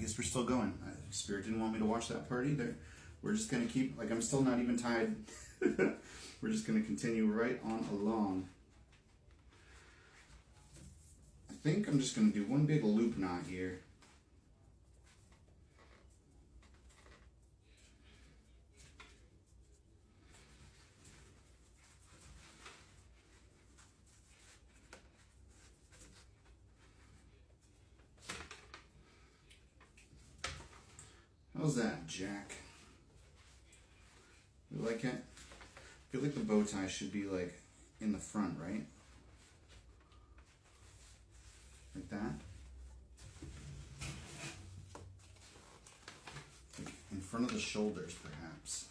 guess we're still going. Spirit didn't want me to watch that part either. We're just gonna keep, like, I'm still not even tied. We're just gonna continue right on along. I think I'm just gonna do one big loop knot here. How's that, Jack? You like it? I feel like the bow tie should be like in the front, right? Like that. Like in front of the shoulders, perhaps.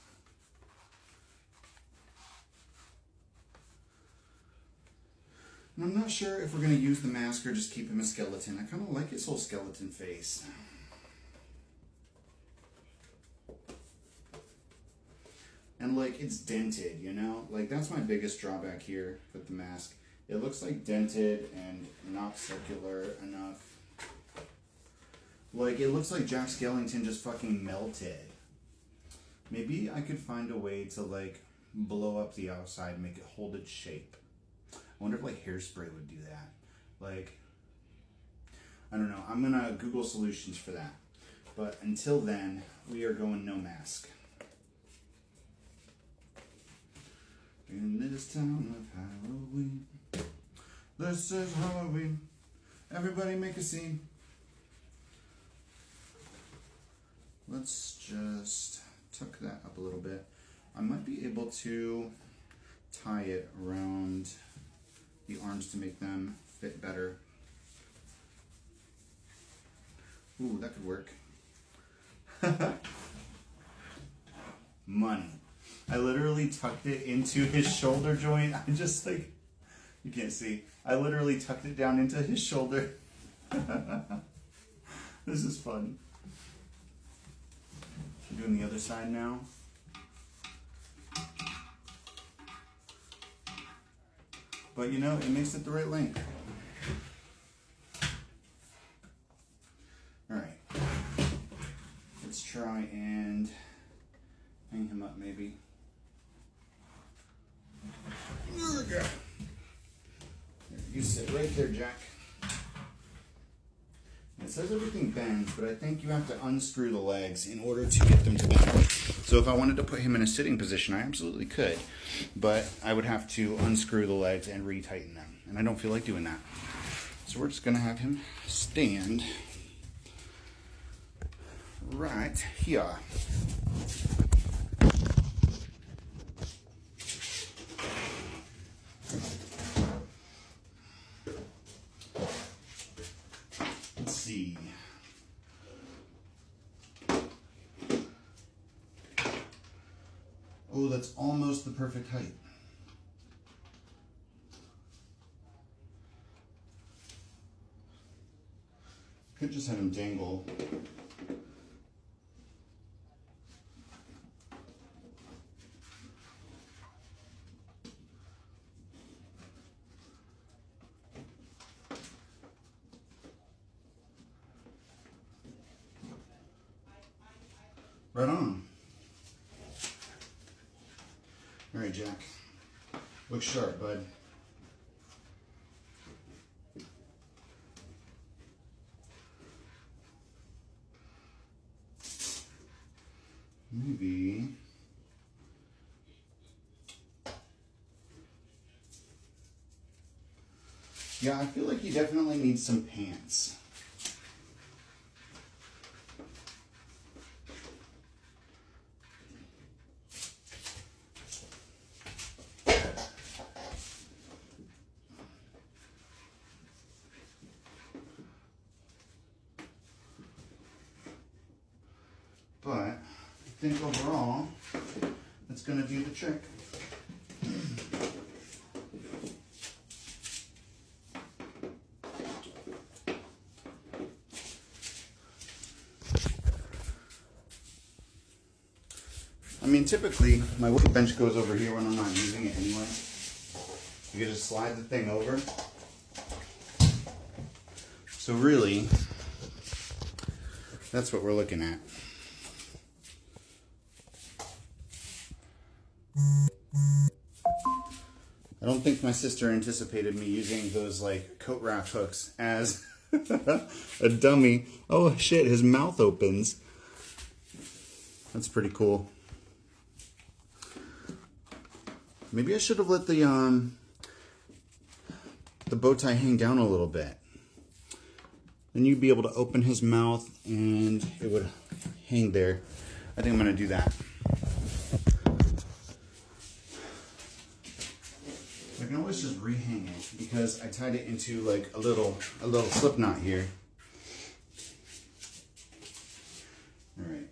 And I'm not sure if we're going to use the mask or just keep him a skeleton. I kind of like his whole skeleton face. And like, it's dented, you know? Like, that's my biggest drawback here with the mask. It looks like dented and not circular enough. Like, it looks like Jack Skellington just fucking melted. Maybe I could find a way to like blow up the outside, make it hold its shape. I wonder if like hairspray would do that. Like, I don't know. I'm gonna Google solutions for that. But until then, we are going no mask. In this town of Halloween, this is Halloween. Everybody make a scene. Let's just tuck that up a little bit. I might be able to tie it around the arms to make them fit better. Ooh, that could work. Money. I literally tucked it into his shoulder joint. I just like, you can't see. I literally tucked it down into his shoulder. This is fun. I'm doing the other side now. But you know, it makes it the right length. Alright. Let's try and hang him up maybe. There we go. There, you sit right there, Jack. It says everything bends, but I think you have to unscrew the legs in order to get them to bend. So if I wanted to put him in a sitting position, I absolutely could. But I would have to unscrew the legs and retighten them. And I don't feel like doing that. So we're just going to have him stand right here. Let's see. Oh, that's almost the perfect height. Could just have him dangle. Right on. All right, Jack. Look sharp, bud. Maybe. Yeah, I feel like you definitely need some pants. But I think overall, that's going to do the trick. I mean, typically, my workbench goes over here when I'm not using it anyway. You can just slide the thing over. So really, That's what we're looking at. I don't think my sister anticipated me using those like coat rack hooks as a dummy. Oh shit, his mouth opens. That's pretty cool. Maybe I should have let the bow tie hang down a little bit. Then you'd be able to open his mouth and it would hang there. I think I'm gonna do that. I can always just rehang it because I tied it into like a little slip knot here. All right,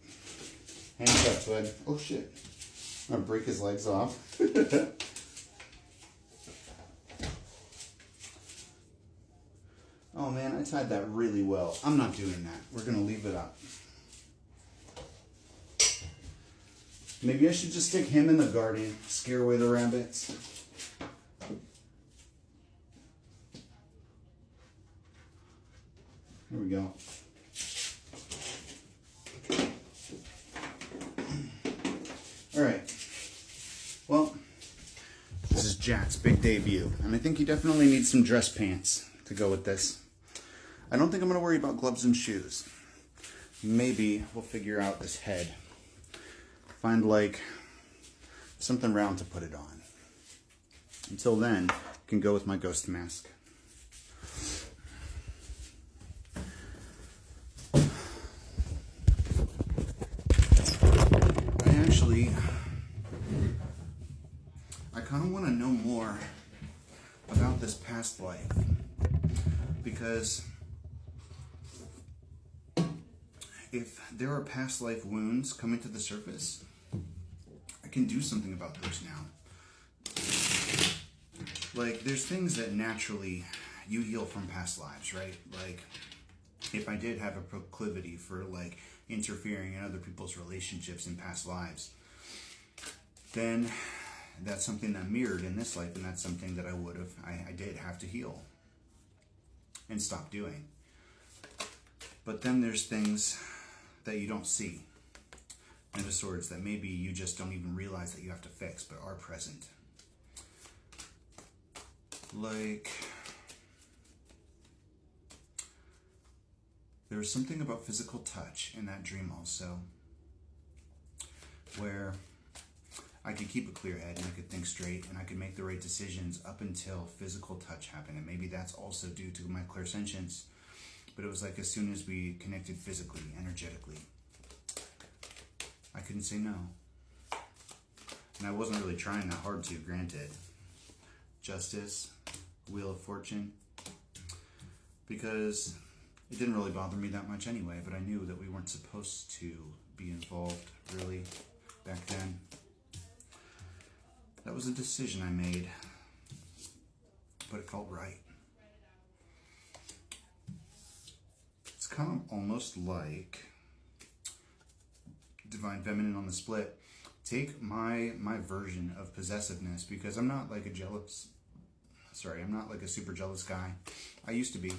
hands up, bud. Oh shit! I'm gonna break his legs off. Oh man, I tied that really well. I'm not doing that. We're gonna leave it up. Maybe I should just stick him in the garden, scare away the rabbits. Here we go. All right. Well, this is Jack's big debut, and I think he definitely needs some dress pants to go with this. I don't think I'm going to worry about gloves and shoes. Maybe we'll figure out this head. Find like something round to put it on. Until then, I can go with my ghost mask. I kind of want to know more about this past life, because if there are past life wounds coming to the surface, I can do something about those now. Like, there's things that naturally you heal from past lives, right? Like, if I did have a proclivity for like interfering in other people's relationships in past lives, then that's something that mirrored in this life, and that's something that I did have to heal and stop doing. But then there's things that you don't see, Knight of Swords, that maybe you just don't even realize that you have to fix, but are present. Like, there was something about physical touch in that dream also, where I could keep a clear head and I could think straight and I could make the right decisions up until physical touch happened. And maybe that's also due to my clairsentience. But it was like as soon as we connected physically, energetically, I couldn't say no. And I wasn't really trying that hard to, granted. Justice, Wheel of Fortune. Because it didn't really bother me that much anyway, but I knew that we weren't supposed to be involved, really, back then. That was a decision I made, but it felt right. It's kind of almost like Divine Feminine on the Split. Take my version of possessiveness, because I'm not like I'm not like a super jealous guy. I used to be,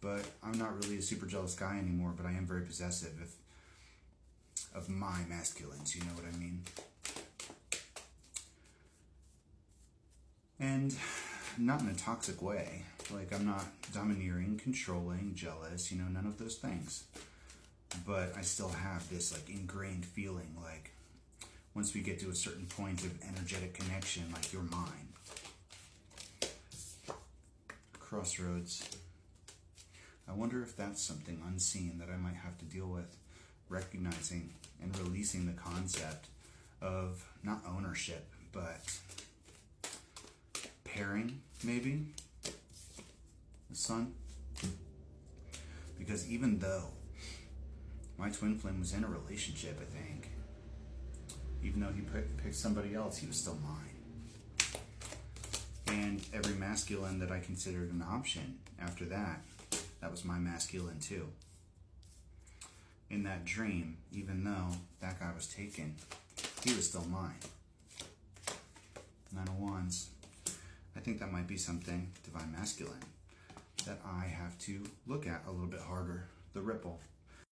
but I'm not really a super jealous guy anymore, but I am very possessive of my masculines, you know what I mean? And not in a toxic way. Like, I'm not domineering, controlling, jealous, none of those things. But I still have this, like, ingrained feeling, like, once we get to a certain point of energetic connection, like, you're mine. Crossroads. I wonder if that's something unseen that I might have to deal with, recognizing and releasing the concept of not ownership, but pairing, maybe, the sun. Because even though my twin flame was in a relationship, I think, even though he picked somebody else, he was still mine. And every masculine that I considered an option after that, that was my masculine too. In that dream, even though that guy was taken, he was still mine. Nine of Wands. I think that might be something, Divine Masculine, that I have to look at a little bit harder. The ripple.